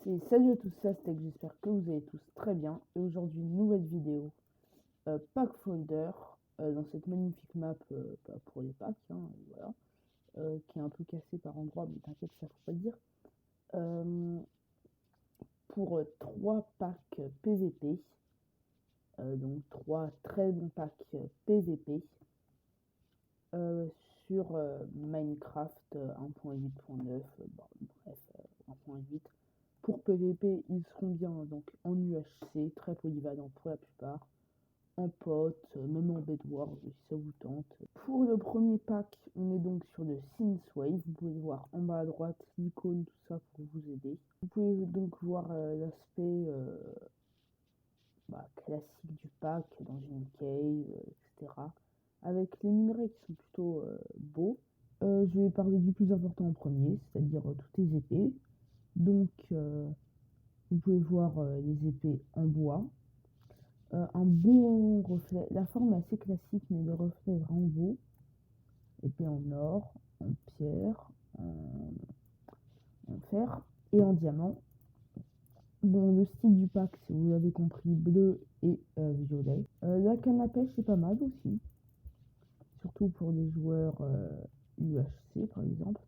Et salut à tous, c'est Aztec, j'espère que vous allez tous très bien. Et aujourd'hui, nouvelle vidéo pack folder dans cette magnifique map pour les packs, voilà, qui est un peu cassée par endroits, mais t'inquiète, ça faut pas le dire. Pour 3 packs PVP, donc 3 très bons packs PVP sur Minecraft 1.8.9, bref, 1.8. Pour PVP, ils seront bien donc en UHC, très polyvalents pour la plupart, en pote, même en bedwars si ça vous tente. Pour le premier pack, on est donc sur le Synthwave. Vous pouvez voir en bas à droite l'icône, tout ça pour vous aider. Vous pouvez donc voir l'aspect classique du pack dans une cave, etc. Avec les minerais qui sont plutôt beaux. Je vais parler du plus important en premier, c'est-à-dire toutes les épées. Donc, vous pouvez voir les épées en bois. Un bon reflet. La forme est assez classique, mais le reflet est vraiment beau. Épée en or, en pierre, en fer et en diamant. Bon, le style du pack, si vous l'avez compris, bleu et violet. La canne à pêche est pas mal aussi. Surtout pour les joueurs UHC, par exemple.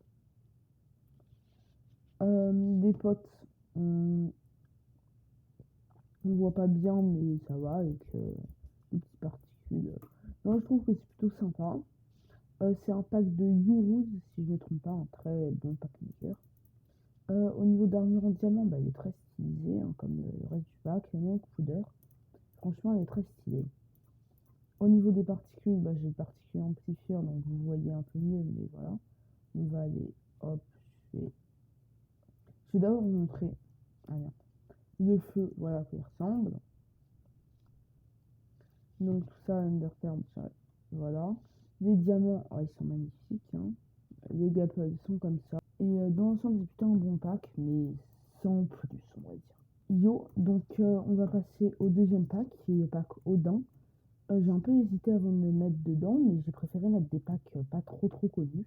Des potes, on voit pas bien, mais ça va avec des petites particules. Non, je trouve que c'est plutôt sympa. C'est un pack de Youruz, si je ne me trompe pas, un très bon pack maker. Au niveau d'armure en diamant, il est très stylisé, comme le reste du pack, il y a même couleur. Franchement, il est très stylé. Au niveau des particules, j'ai le particules amplifier, donc vous voyez un peu mieux, mais voilà. On va aller, hop, je vais d'abord vous montrer le feu, voilà à quoi il ressemble. Donc tout ça, Underterm, voilà. Les diamants, ils sont magnifiques. Les gapels sont comme ça. Et dans l'ensemble, c'est plutôt un bon pack, mais sans plus, on va dire. Donc on va passer au deuxième pack, qui est le pack Odin. J'ai un peu hésité avant de me mettre dedans, mais j'ai préféré mettre des packs pas trop connus.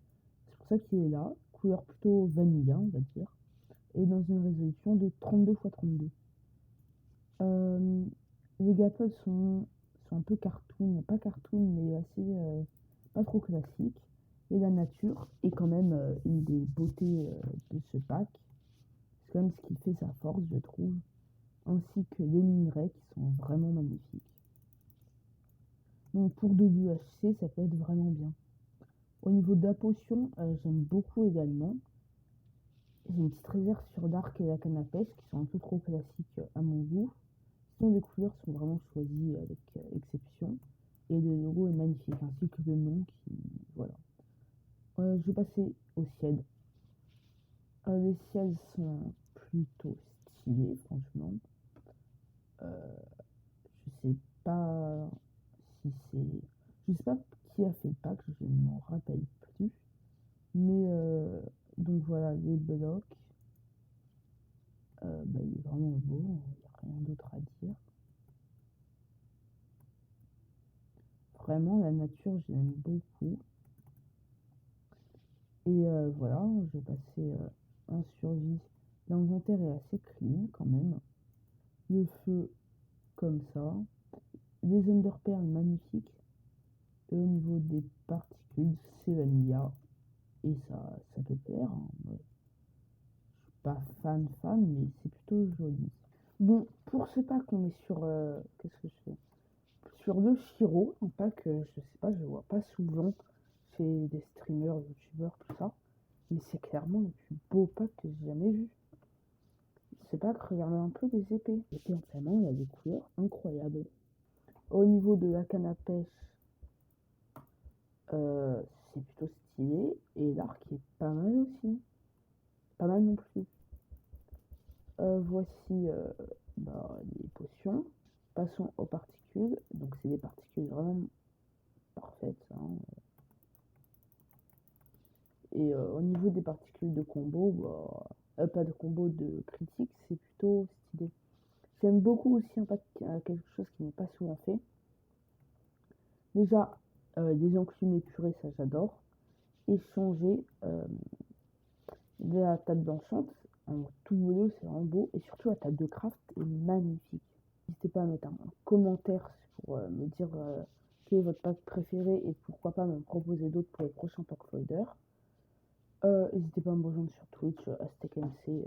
C'est pour ça qu'il est là. Couleur plutôt vanilla, on va dire. Et dans une résolution de 32 x 32. Les gapels sont un peu cartoon, pas cartoon, mais assez pas trop classique. Et la nature est quand même une des beautés de ce pack. C'est quand même ce qui fait sa force, je trouve. Ainsi que les minerais qui sont vraiment magnifiques. Donc pour de l'UHC, ça peut être vraiment bien. Au niveau de la potion, j'aime beaucoup également. J'ai une petite réserve sur l'arc et la canne à pêche qui sont un peu trop classiques à mon goût. Sinon, les couleurs sont vraiment choisies avec exception. Et le logo est magnifique, ainsi que le nom qui... Voilà. Je vais passer au ciel. Les ciels sont plutôt stylés, franchement. Je sais pas si c'est... Je sais pas qui a fait le pack, je ne m'en rappelle plus. Mais donc voilà, les blocs. Il est vraiment beau, il n'y a rien d'autre à dire. Vraiment, la nature, je l'aime beaucoup. Et voilà, je vais passer en survie. L'inventaire est assez clean quand même. Le feu, comme ça. Les underperles magnifiques. Et au niveau des particules, c'est vanilla. Et ça peut plaire. Je suis pas fan, mais c'est plutôt joli. Bon, pour ce pack, on est sur... qu'est-ce que je fais? Sur le Shiro, un pack, je sais pas, je vois pas souvent chez des streamers, youtubeurs, tout ça. Mais c'est clairement le plus beau pack que j'ai jamais vu. Ce pack, regardez un peu les épées. L'épée, entièrement, il y a des couleurs incroyables. Au niveau de la canne à pêche, c'est plutôt stylé. Et l'arc est pas mal aussi. Pas mal non plus. Voici les potions. Passons aux particules. Donc c'est des particules vraiment parfaites. Et au niveau des particules de combo, pas de combo, de critique, c'est plutôt stylé. J'aime beaucoup aussi quelque chose qui n'est pas souvent fait. Déjà, des enclumes épurées, ça j'adore. Et changer de la table blanchante tout bleu, c'est vraiment beau. Et surtout, la table de craft est magnifique. N'hésitez pas à mettre un commentaire pour me dire quel est votre pack préféré et pourquoi pas me proposer d'autres pour les prochains pack folders. N'hésitez pas à me rejoindre sur Twitch, AztecMC,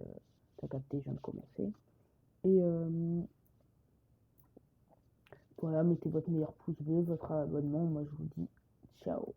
t'as capté, je viens de commencer. Et voilà, mettez votre meilleur pouce bleu, votre abonnement. Moi, je vous dis ciao.